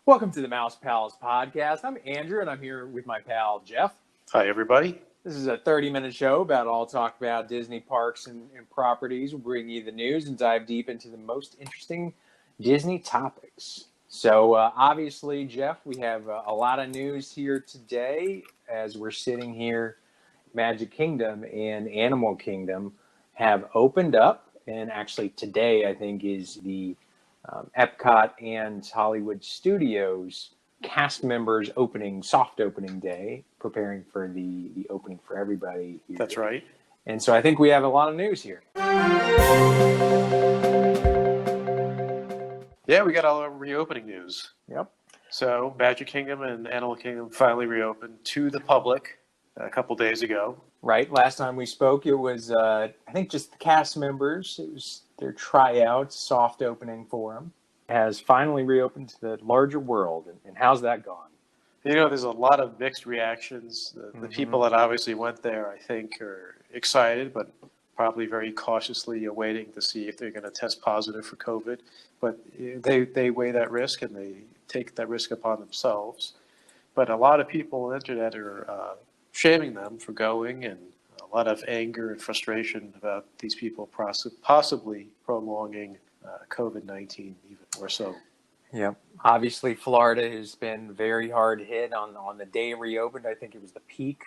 Welcome to the Mouse Pals podcast. I'm Andrew, and I'm here with my pal, Jeff. Hi, everybody. This is a 30-minute show about all talk about Disney parks and properties. We'll bring you the news and dive deep into the most interesting Disney topics. So, obviously, Jeff, we have a lot of news here today as we're sitting here. Magic Kingdom and Animal Kingdom have opened up, and actually today, I think, is the Epcot and Hollywood Studios cast members soft opening day, preparing for the opening for everybody here. That's right. And so I think we have a lot of news here. Yeah, we got all our reopening news. Yep. So Magic Kingdom and Animal Kingdom finally reopened to the public a couple days ago. Right. Last time we spoke, it was, I think, just the cast members. It was their tryouts, soft opening for them. Has finally reopened to the larger world. And how's that gone? You know, there's a lot of mixed reactions. The people that obviously went there, I think, are excited, but probably very cautiously awaiting to see if they're going to test positive for COVID. But they weigh that risk and they take that risk upon themselves. But a lot of people on the internet are shaming them for going, and a lot of anger and frustration about these people possibly prolonging COVID-19 even more so. Yep. Obviously, Florida has been very hard hit on the day it reopened. I think it was the peak,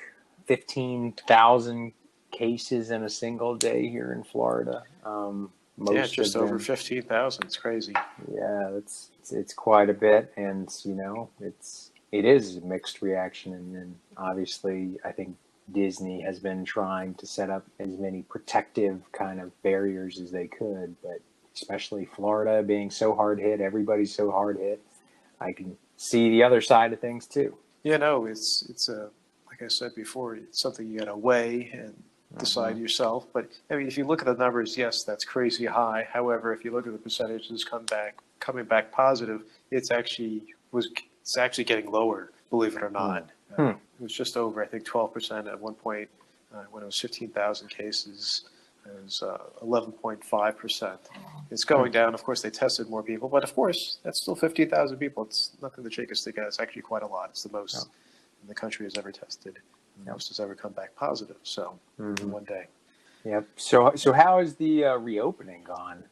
15,000 cases in a single day here in Florida. Most just over 15,000. It's crazy. Yeah, it's quite a bit, and it is a mixed reaction, and obviously, I think Disney has been trying to set up as many protective kind of barriers as they could, but especially Florida being so hard hit, everybody's so hard hit. I can see the other side of things too. Yeah, no, it's like I said before, it's something you got to weigh and decide yourself. But I mean, if you look at the numbers, yes, that's crazy high. However, if you look at the percentages coming back positive, it's actually getting lower, believe it or not. It was just over, I think, 12% at one point when it was 15,000 cases. It was 11.5%. It's going down. Of course, they tested more people, but of course, that's still 15,000 people. It's nothing to shake a stick at. It's actually quite a lot. It's the most the country has ever tested. Most has ever come back positive. So in one day. Yep. So how is the reopening gone?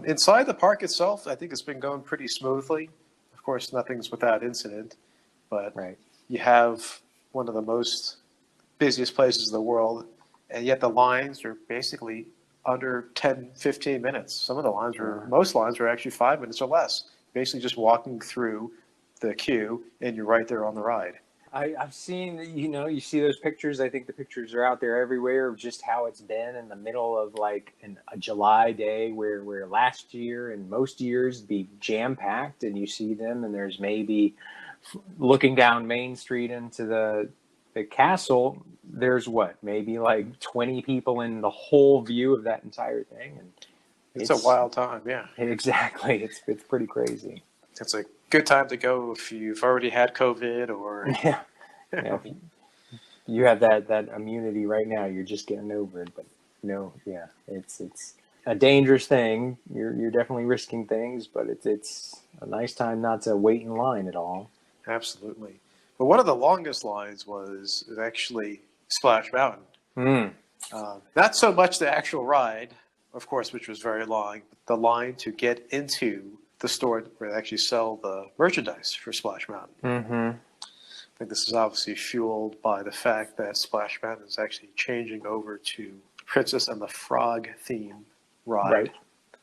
Inside the park itself, I think it's been going pretty smoothly. Of course, nothing's without incident, but you have one of the most busiest places in the world, and yet the lines are basically under 10, 15 minutes. Some of the lines most lines are actually 5 minutes or less. Basically just walking through the queue, and you're right there on the ride. I've seen, you see those pictures. I think the pictures are out there everywhere of just how it's been in the middle of like a July day where last year and most years be jam-packed, and you see them, and there's maybe looking down Main Street into the castle, there's maybe like 20 people in the whole view of that entire thing. And it's a wild time, yeah. Exactly. It's pretty crazy. It's a good time to go if you've already had COVID or... Yeah. You have that immunity right now. You're just getting over it. But it's a dangerous thing. You're definitely risking things, but it's a nice time not to wait in line at all. Absolutely. But one of the longest lines was actually Splash Mountain. Not so much the actual ride, of course, which was very long, but the line to get into the store where they actually sell the merchandise for Splash Mountain. I think this is obviously fueled by the fact that Splash Mountain is actually changing over to Princess and the Frog theme ride.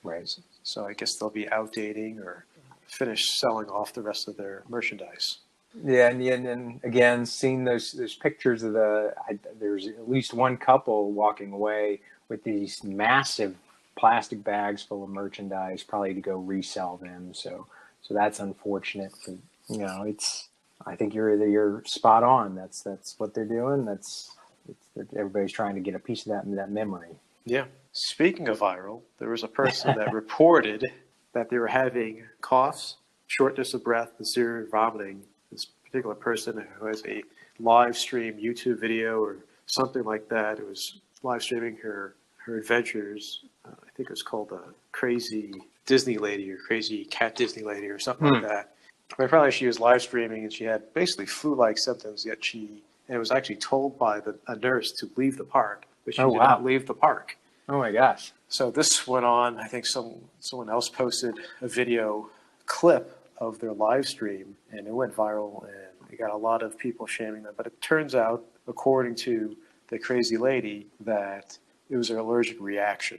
Right. So I guess they'll be outdating or finish selling off the rest of their merchandise. Yeah, and again, seeing those pictures of there's at least one couple walking away with these massive plastic bags full of merchandise, probably to go resell them. So that's unfortunate. I think you're spot on. That's what they're doing. Everybody's trying to get a piece of that memory. Yeah. Speaking of viral, there was a person that reported that they were having coughs, shortness of breath, and severe vomiting. This particular person who has a live stream YouTube video or something like that, it was live streaming her adventures. I think it was called Crazy Disney Lady or Crazy Cat Disney Lady or something like that. Apparently she was live streaming and she had basically flu-like symptoms, yet and it was actually told by a nurse to leave the park, but she Oh, did wow. not leave the park. Oh my gosh. So this went on. I think someone else posted a video clip of their live stream, and it went viral, and it got a lot of people shaming them. But it turns out, according to the crazy lady, that it was an allergic reaction.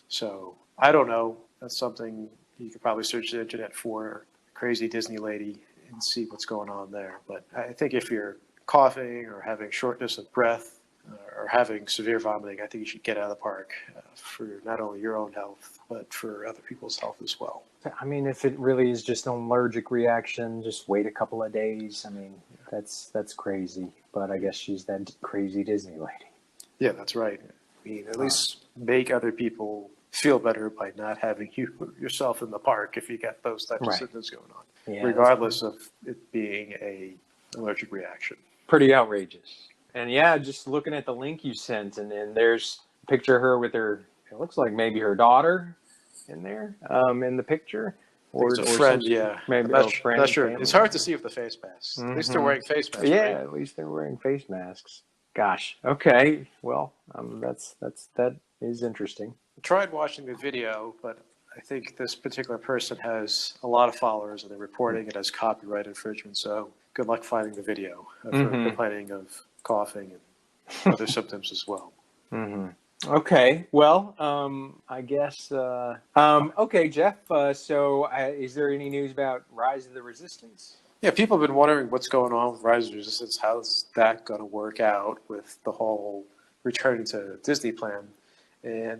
So I don't know. That's something you could probably search the internet for, crazy Disney lady, and see what's going on there. But I think if you're coughing or having shortness of breath or having severe vomiting, I think you should get out of the park for not only your own health, but for other people's health as well. I mean, if it really is just an allergic reaction, just wait a couple of days. I mean, that's crazy. But I guess she's that crazy Disney lady. Yeah, that's right. I mean, at least make other people feel better by not having yourself in the park if you got those types of symptoms going on, regardless of it being a allergic reaction. Pretty outrageous. And yeah, just looking at the link you sent, and then there's a picture of her with her, it looks like maybe her daughter in there, in the picture. Or a friend, Maybe I'm a friend. not sure. It's hard to see with the face masks. At least they're wearing face masks, Yeah, right? at least they're wearing face masks. Gosh. Okay. Well, that is interesting. I tried watching the video, but I think this particular person has a lot of followers, and they're reporting it as copyright infringement. So good luck finding the video of her complaining of coughing and other symptoms as well. Okay. Well, I guess. Okay, Jeff. So, is there any news about Rise of the Resistance? Yeah, people have been wondering what's going on with Rise of the Resistance. How's that going to work out with the whole returning to Disney plan? And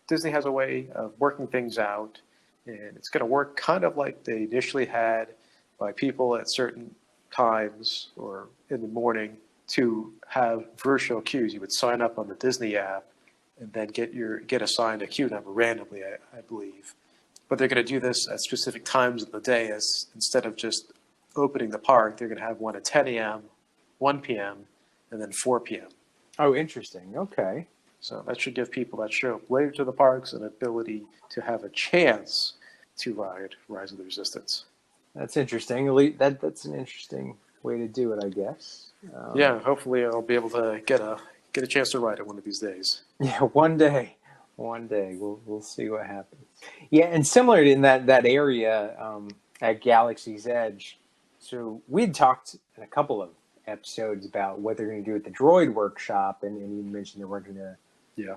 Disney has a way of working things out, and it's going to work kind of like they initially had by people at certain times or in the morning to have virtual queues. You would sign up on the Disney app and then get assigned a queue number randomly, I believe. But they're going to do this at specific times of the day, as instead of just opening the park, they're going to have one at 10 a.m., 1 p.m., and then 4 p.m. Oh, interesting. Okay. So that should give people that show up later to the parks an ability to have a chance to ride Rise of the Resistance. That's interesting. That's an interesting way to do it, I guess. Yeah, hopefully I'll be able to get a chance to ride it one of these days. Yeah, one day we'll see what happens. Yeah, and similar in that area at Galaxy's Edge. So we'd talked in a couple of episodes about what they're going to do at the Droid Workshop, and you mentioned they weren't going to. Yeah.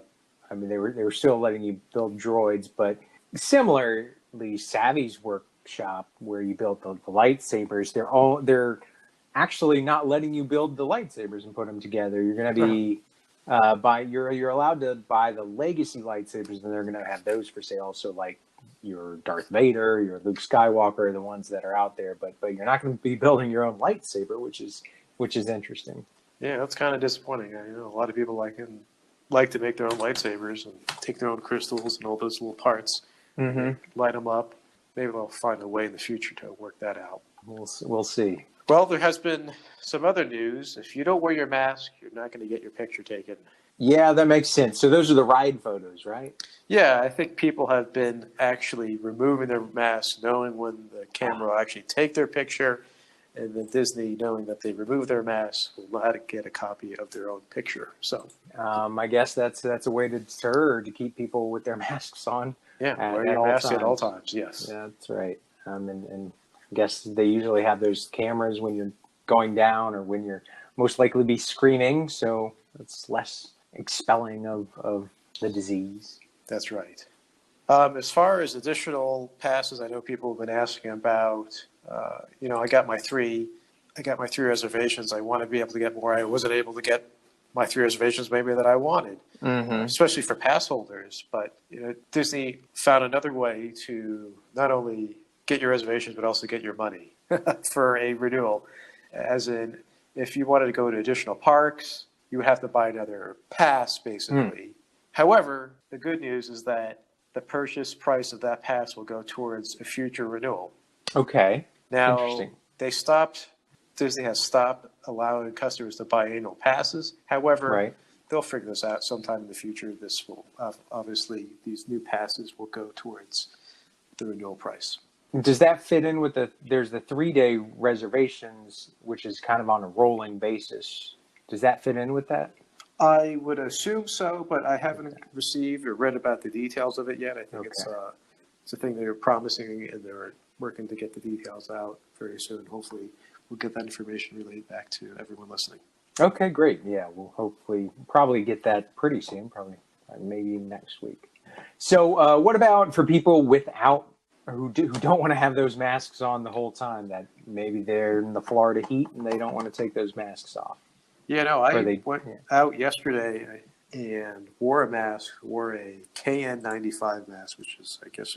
I mean, they were still letting you build droids, but similarly, Savvy's workshop where you built the lightsabers, they're actually not letting you build the lightsabers and put them together. You're going to be you're allowed to buy the legacy lightsabers, and they're going to have those for sale. So like your Darth Vader, your Luke Skywalker, the ones that are out there, but you're not going to be building your own lightsaber, which is interesting. Yeah, that's kind of disappointing. I know a lot of people like to make their own lightsabers and take their own crystals and all those little parts, light them up. Maybe they'll find a way in the future to work that out. We'll see. Well, there has been some other news. If you don't wear your mask, you're not going to get your picture taken. Yeah, that makes sense. So those are the ride photos, right? Yeah, I think people have been actually removing their masks, knowing when the camera will actually take their picture, and then Disney, knowing that they remove their masks, will not get a copy of their own picture. So, I guess that's a way to deter or to keep people with their masks on. Yeah, wear your mask at all times. Yes, yeah, that's right. And I guess they usually have those cameras when you're going down or when you're most likely be screening, so it's less expelling of the disease. That's right. As far as additional passes, I know people have been asking about. I got my three reservations. I want to be able to get more. I wasn't able to get my 3 reservations maybe that I wanted, especially for pass holders. But Disney found another way to not only get your reservations but also get your money for a renewal. As in, if you wanted to go to additional parks, you would have to buy another pass, basically. Disney. The good news is that the purchase price of that pass will go towards a future renewal. Okay. Now, Disney has stopped allowing customers to buy annual passes. However, they'll figure this out sometime in the future. This will, obviously, these new passes will go towards the renewal price. Does that fit in with there's the 3-day reservations, which is kind of on a rolling basis. Does that fit in with that? I would assume so, but I haven't received or read about the details of it yet. I think Okay. it's a thing they're promising, and they're working to get the details out very soon. Hopefully, we'll get that information relayed back to everyone listening. Okay, great. Yeah, we'll hopefully probably get that pretty soon, probably maybe next week. So what about for people without or who don't want to have those masks on the whole time, that maybe they're in the Florida heat and they don't want to take those masks off? Yeah, no, Or I they, went yeah. out yesterday and wore a mask, wore a KN95 mask, which is, I guess,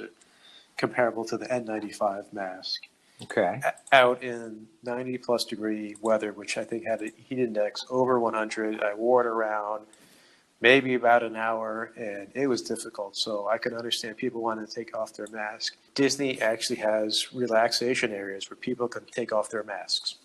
comparable to the N95 mask, Okay. out in 90 plus degree weather, which I think had a heat index over 100. I wore it around maybe about an hour, and it was difficult. So I could understand people wanting to take off their mask. Disney actually has relaxation areas where people can take off their masks.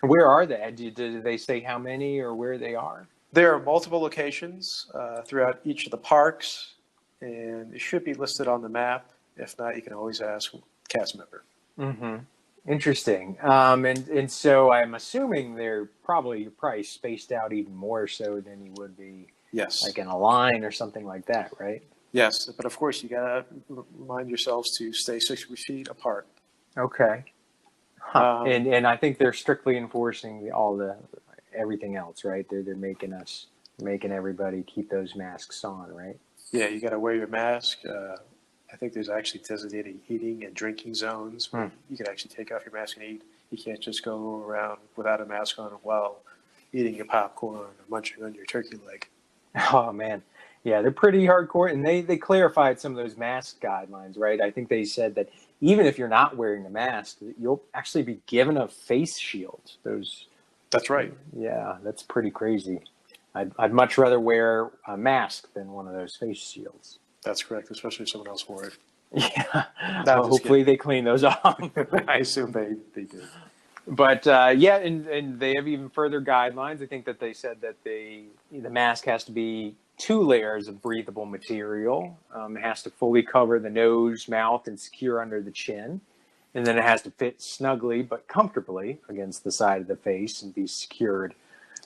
Where are they? Did they say how many or where they are? There are multiple locations throughout each of the parks, and it should be listed on the map. If not, you can always ask a cast member. Mm-hmm. Interesting. And so I'm assuming you're probably spaced out even more so than you would be Yes. like in a line or something like that, right? Yes, but of course you gotta remind yourselves to stay 6 feet apart. Okay. Huh. Um, And I think they're strictly enforcing everything else, right? They're making everybody keep those masks on, right? Yeah, you gotta wear your mask. I think there's actually designated eating and drinking zones where you can actually take off your mask and eat. You can't just go around without a mask on while eating your popcorn or munching on your turkey leg. Oh man. Yeah, they're pretty hardcore, and they clarified some of those mask guidelines, right? I think they said that even if you're not wearing a mask, you'll actually be given a face shield. Those That's right. Yeah, that's pretty crazy. I'd much rather wear a mask than one of those face shields. That's correct, especially if someone else wore it. Yeah. Not Well, hopefully they clean those off. I assume they do. But yeah, and they have even further guidelines. I think that they said that the mask has to be 2 layers of breathable material. It has to fully cover the nose, mouth, and secure under the chin. And then it has to fit snugly but comfortably against the side of the face and be secured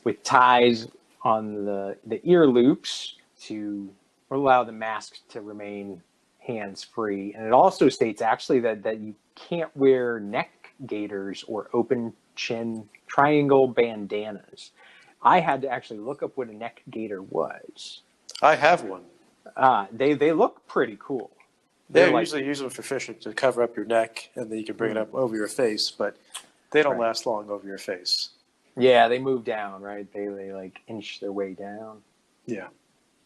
with ties on the ear loops to allow the mask to remain hands-free. And it also states actually that you can't wear neck gaiters or open chin triangle bandanas. I had to actually look up what a neck gaiter was. I have one. They look pretty cool. They They're usually use them for fishing to cover up your neck, and then you can bring it up over your face, but they don't last long over your face. Yeah, they move down, right? They like inch their way down. Yeah.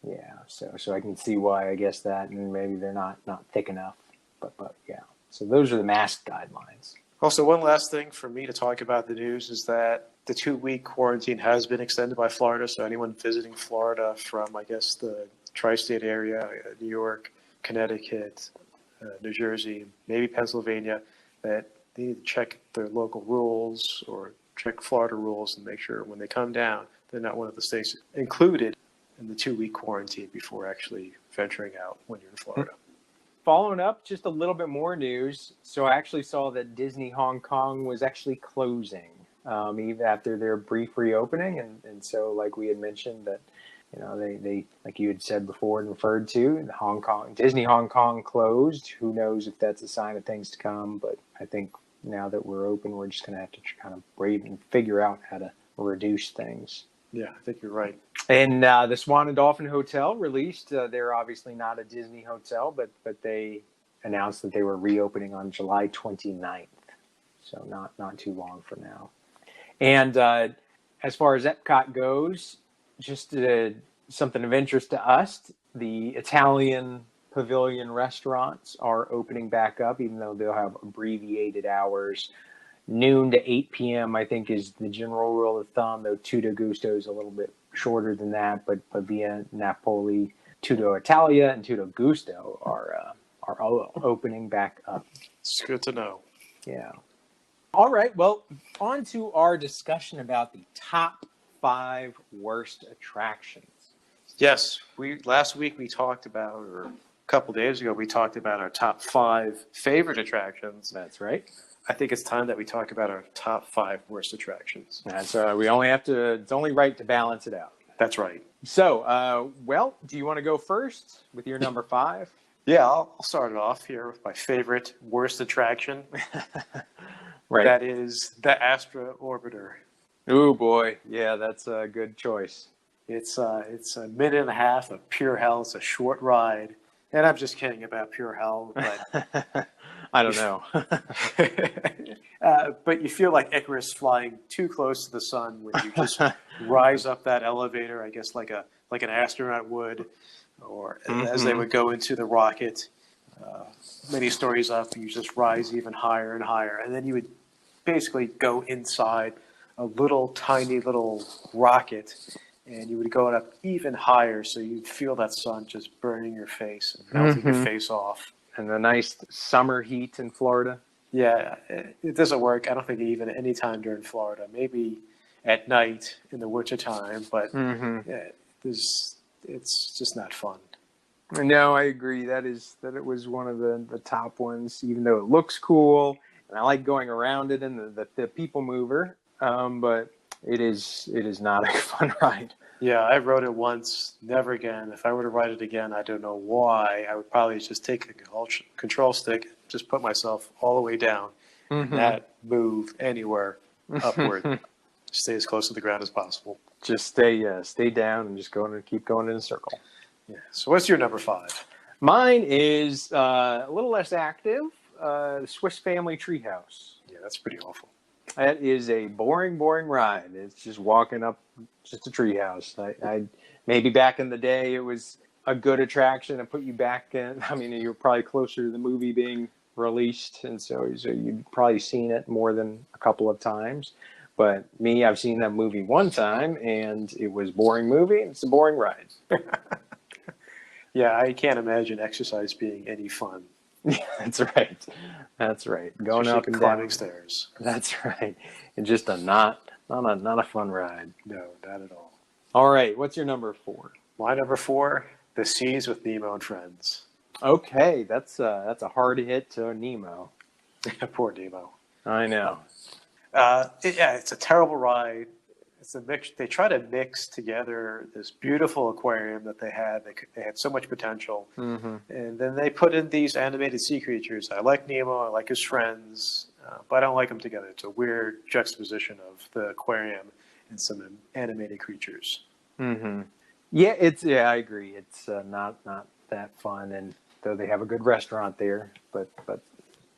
Yeah, so I can see why, I guess, that, and maybe they're not thick enough, but yeah. So those are the mask guidelines. Also, one last thing for me to talk about the news is that the 2-week quarantine has been extended by Florida. So anyone visiting Florida from, I guess, the tri-state area, New York, Connecticut, New Jersey, maybe Pennsylvania, that they need to check their local rules or check Florida rules and make sure when they come down, they're not one of the states included in the 2-week quarantine before actually venturing out when you're in Florida. Following up, just a little bit more news. So I actually saw that Disney Hong Kong was actually closing even after their brief reopening. And so, like we had mentioned, that they like you had said before and referred to, Disney Hong Kong closed. Who knows if that's a sign of things to come? But I think now that we're open, we're just going to have to kind of brave and figure out how to reduce things. Yeah, I think you're right. And the Swan and Dolphin Hotel released. They're obviously not a Disney hotel, but they announced that they were reopening on July 29th. So not too long from now. And as far as Epcot goes, just something of interest to us, the Italian pavilion restaurants are opening back up, even though they'll have abbreviated hours. Noon to 8 p.m., I think, is the general rule of thumb, though Tutto Gusto is a little bit shorter than that. But Via Napoli, Tutto Italia, and Tutto Gusto are all opening back up. It's good to know. Yeah. All right. Well, on to our discussion about the top 5 worst attractions. Yes, last week we talked about, or couple days ago, we talked about our top 5 favorite attractions. That's right. I think it's time that we talk about our top 5 worst attractions. That's we only have to. It's only right to balance it out. That's right. So, well, do you want to go first with your number 5? Yeah, I'll start it off here with my favorite worst attraction. Right. That is the Astra Orbiter. Oh boy, yeah, that's a good choice. It's a minute and a half of pure hell. It's a short ride, and I'm just kidding about pure hell, but I don't know. but you feel like Icarus flying too close to the sun when you just rise up that elevator. I guess like an astronaut would, or as they would go into the rocket. Many stories up, you just rise even higher and higher, and then you would basically go inside a little tiny little rocket, and you would go up even higher, so you'd feel that sun just burning your face and melting your face off. And the nice summer heat in Florida. Yeah, it doesn't work. I don't think even any time during Florida. Maybe at night in the winter time, but it's just not fun. No, I agree. That it was one of the top ones, even though it looks cool, and I like going around it in the people mover. But it is not a fun ride. Yeah, I rode it once, never again. If I were to ride it again, I don't know why. I would probably just take the control stick, just put myself all the way down, and not move anywhere upward. Stay as close to the ground as possible. Just stay down and just keep going in a circle. Yeah. So what's your number 5? Mine is a little less active. The Swiss Family Treehouse. Yeah, that's pretty awful. That is a boring ride. It's just walking up just a treehouse. I maybe back in the day it was a good attraction and put you back in. I mean, you're probably closer to the movie being released, and so you've probably seen it more than a couple of times. But me, I've seen that movie one time, and it was a boring movie, and it's a boring ride. Yeah, I can't imagine exercise being any fun. Yeah, that's right. That's right. Going Especially up and climbing down stairs. That's right. And just not a fun ride. No, not at all. All right. What's your number 4? My number 4, The Seas with Nemo and Friends. Okay, that's a hard hit to Nemo. Poor Nemo. I know. It's a terrible ride. It's a mix. They try to mix together this beautiful aquarium that they had. They had so much potential, and then they put in these animated sea creatures. I like Nemo. I like his friends, but I don't like them together. It's a weird juxtaposition of the aquarium and some animated creatures. Yeah, I agree. It's not that fun, and though they have a good restaurant there, but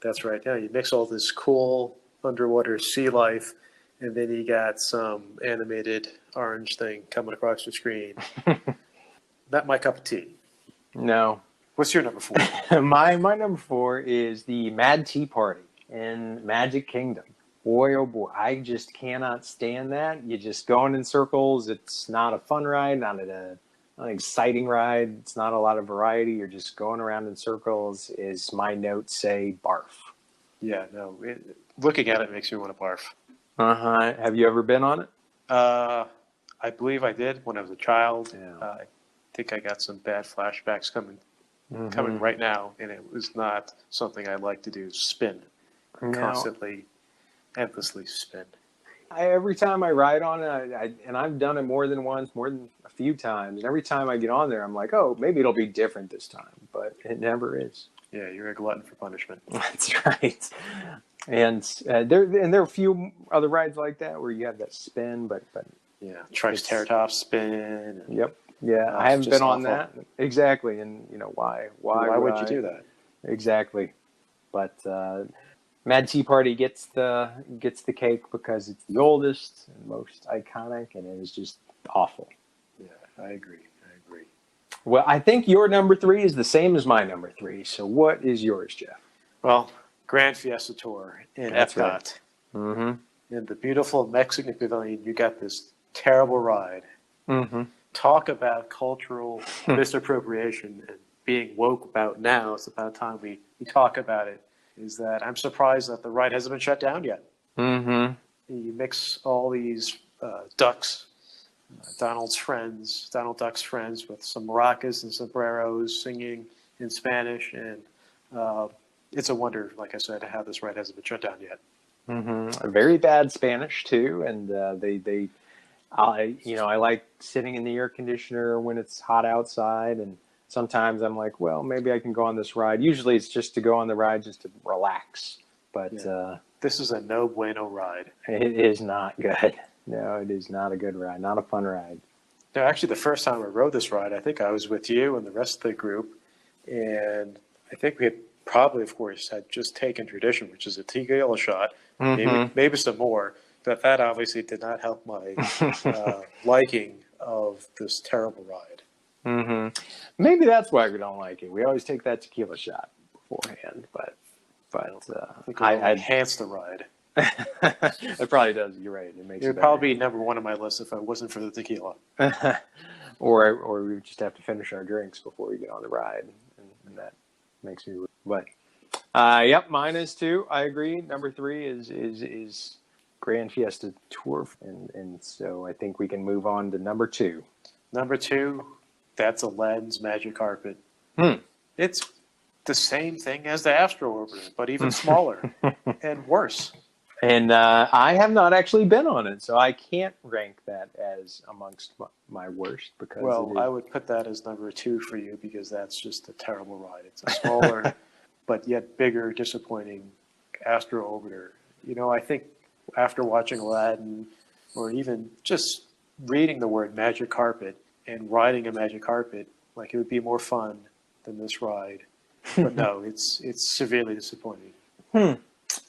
That's right. Yeah, you mix all this cool underwater sea life, and then you got some animated orange thing coming across the screen. Not my cup of tea. No. What's your number 4? My number 4 is the Mad Tea Party in Magic Kingdom. Boy, oh boy, I just cannot stand that. You're just going in circles. It's not a fun ride, not an exciting ride. It's not a lot of variety. You're just going around in circles. Is my notes say barf? Yeah, no. Looking at it makes me want to barf. Have you ever been on it? I believe I did when I was a child. Yeah. I think I got some bad flashbacks coming right now, and it was not something I like to do. Spin, constantly, endlessly spin. Every time I ride on it, and I've done it more than once, more than a few times, and every time I get on there, I'm like, oh, maybe it'll be different this time, but it never is. Yeah, you're a glutton for punishment. That's right. And there are a few other rides like that where you have that spin, but yeah, Triceratops spin. Yep. Yeah, I haven't been on that exactly, and why would you do that? Exactly, but Mad Tea Party gets the cake because it's the oldest and most iconic, and it is just awful. Yeah, I agree. Well, I think your number 3 is the same as my number 3. So what is yours, Jeff? Well, Grand Fiesta Tour in That's Epcot. Right. In the beautiful Mexican Pavilion, you got this terrible ride. Talk about cultural misappropriation and being woke about now. It's about time we talk about it. Is that I'm surprised that the ride hasn't been shut down yet. You mix all these ducks, Donald Duck's friends, with some maracas and sombreros singing in Spanish, and it's a wonder, like I said, how this ride hasn't been shut down yet. Mm-hmm. Very bad Spanish too, and I like sitting in the air conditioner when it's hot outside, and sometimes I'm like, well, maybe I can go on this ride. Usually it's just to go on the ride just to relax, but This is a no bueno ride. it is not good. No, it is not a good ride, not a fun ride. No, actually, the first time I rode this ride, I think I was with you and the rest of the group, and I think we had probably, of course, had just taken tradition, which is a tequila shot, maybe some more. But that obviously did not help my liking of this terrible ride. Mm-hmm. Maybe that's why we don't like it. We always take that tequila shot beforehand, but I think it enhanced the ride. It probably does. You're right. It makes it would probably be number one on my list if I wasn't for the tequila. or we just have to finish our drinks before we get on the ride, and that makes me. But yep, mine is 2. I agree. Number 3 is Grand Fiesta Tour, and so I think we can move on to number 2. Number 2, that's Aladdin's Magic Carpet. It's the same thing as the Astro Orbiter, but even smaller and worse. And I have not actually been on it, so I can't rank that as amongst my worst. Because I would put that as number 2 for you because that's just a terrible ride. It's a smaller, but yet bigger, disappointing Astro Orbiter. I think after watching Aladdin, or even just reading the word Magic Carpet and riding a Magic Carpet, like it would be more fun than this ride. But no, it's severely disappointing.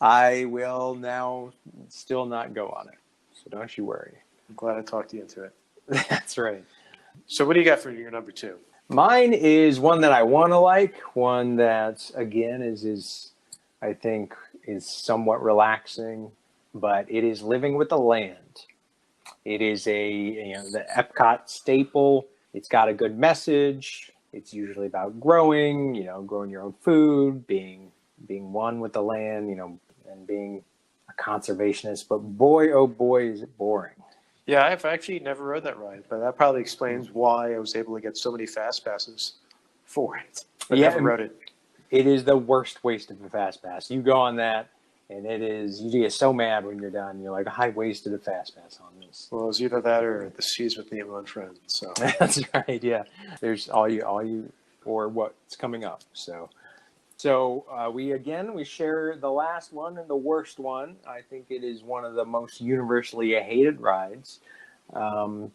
I will now still not go on it, so don't you worry. I'm glad I talked you into it. That's right. So what do you got for your number 2? Mine is one that I want to like, one that, again, is I think is somewhat relaxing, but it is Living with the Land. It is the Epcot staple. It's got a good message. It's usually about growing your own food, being one with the land, and being a conservationist. But boy, oh boy, is it boring. Yeah, I've actually never rode that ride, but that probably explains why I was able to get so many fast passes for it. But never rode it. It is the worst waste of a fast pass. You go on that, and you get so mad when you're done. You're like, I wasted a fast pass on this. Well, it was either that or the Seas with Nemo and Friends. So that's right. Yeah, there's all you, or what's coming up. So we share the last one and the worst one. I think it is one of the most universally hated rides.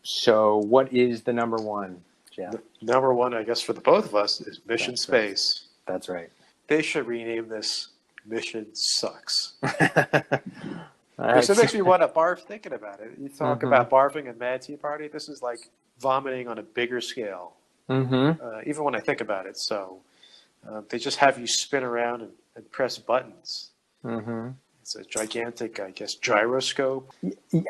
So what is the number 1, Jeff? The number 1, I guess, for the both of us is Mission Space. Right. That's right. They should rename this Mission Sucks. Right. So it makes me want to barf thinking about it. You talk about barfing and Mad Tea Party. This is like vomiting on a bigger scale. Even when I think about it. So they just have you spin around and press buttons. It's a gigantic, I guess, gyroscope.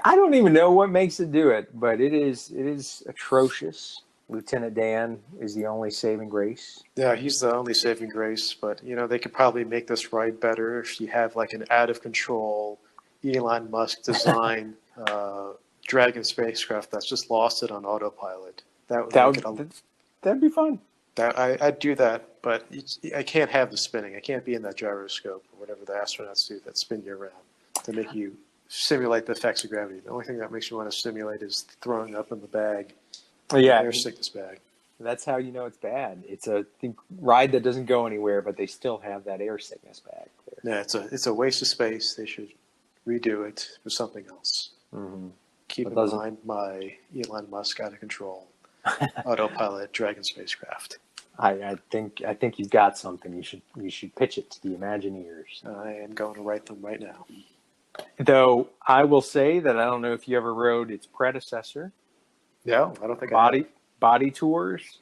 I don't even know what makes it do it, but it is atrocious. Lieutenant Dan is the only saving grace. Yeah, he's the only saving grace. But they could probably make this ride better if you have like an out of control Elon Musk design Dragon spacecraft that's just lost it on autopilot. That'd be fun. I'd do that, but I can't have the spinning. I can't be in that gyroscope or whatever the astronauts do that spin you around to make you simulate the effects of gravity. The only thing that makes you want to simulate is throwing up in the bag. Yeah, air sickness bag. That's how you know it's bad. It's a ride that doesn't go anywhere, but they still have that air sickness bag there. Yeah, it's a waste of space. They should redo it with something else. Keep in mind my Elon Musk out of control autopilot Dragon spacecraft. I think you've got something. You should pitch it to the Imagineers. I am going to write them right now. Though I will say that I don't know if you ever rode its predecessor. No, I don't think Body Tours.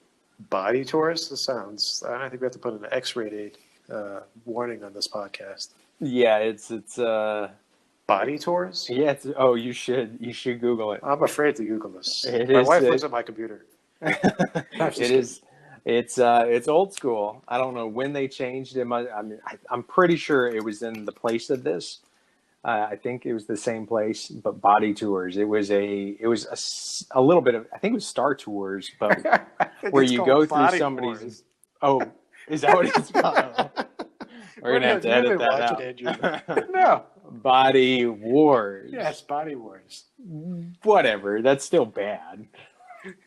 Body Tours? This sounds. I think we have to put an X-rated warning on this podcast. Yeah, it's Body Tours? Yeah. You should Google it. I'm afraid to Google this. My wife looks at my computer. It is. It's old school. I don't know when they changed it. I'm pretty sure it was in the place of this. I think it was the same place, but Body Tours. It was a little bit of, I think it was Star Tours, but where you go through somebody's. Oh, Is that what it's called? We're gonna have to edit that out. No. Body Wars. Yes, Body Wars. Whatever. That's still bad.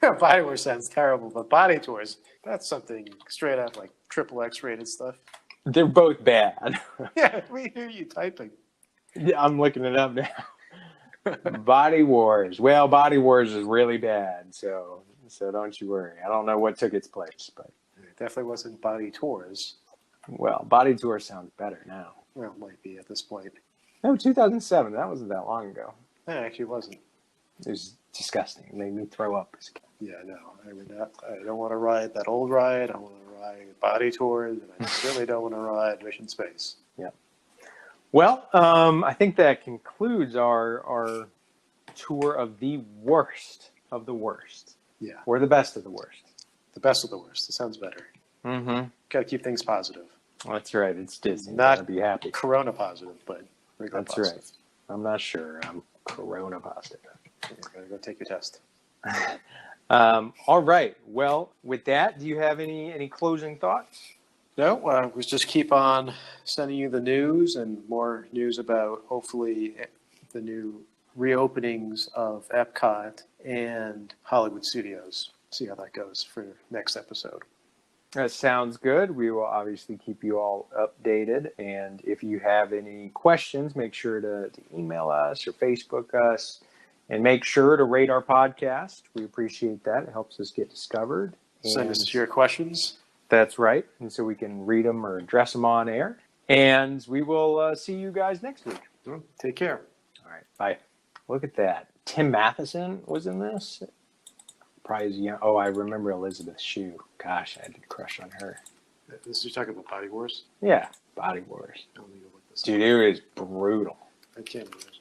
Body Wars sounds terrible, but Body Tours, that's something straight up like XXX rated stuff. They're both bad. Yeah, we hear you typing. Yeah, I'm looking it up now. Body Wars. Well, Body Wars is really bad, so don't you worry. I don't know what took its place, but It definitely wasn't Body Tours. well, Body Tour sounds better now. Well, it might be at this point. No, 2007. That wasn't that long ago. It actually wasn't. It was disgusting. It made me throw up as a kid. Yeah, no, I would not. I don't want to ride that old ride. I want to ride Body Tours, and I certainly don't want to ride Mission Space. Well, I think that concludes our tour of the worst of the worst. Yeah, Or the best of the worst. the best of the worst. It sounds better. Mm-hmm. Got to keep things positive. That's right. It's Disney. Not Gotta be happy. Corona positive, but regular That's positive. right. I'm not sure. I'm Corona positive. You better go take your test. All right. Well, with that, do you have any closing thoughts? No, we just keep on sending you the news and more news about hopefully the new reopenings of Epcot and Hollywood Studios. See how that goes for next episode. That sounds good. We will obviously keep you all updated. And if you have any questions, make sure to email us or Facebook us. And make sure to rate our podcast. We appreciate that. It helps us get discovered. Send us your questions. That's right. And so we can read them or address them on air. And we will see you guys next week. Take care. All right. Bye. Look at that. Tim Matheson was in this. Probably as young. Oh, I remember Elizabeth Shue. Gosh, I had a crush on her. This is talking about Body Wars. Yeah. Body Wars. I'll need to look this Dude, it was brutal. I can't believe it.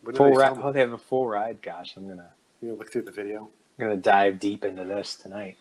When did Full they ride. film it? Oh, they have a full ride. Gosh, I'm gonna You gonna look through the video? dive deep into this tonight.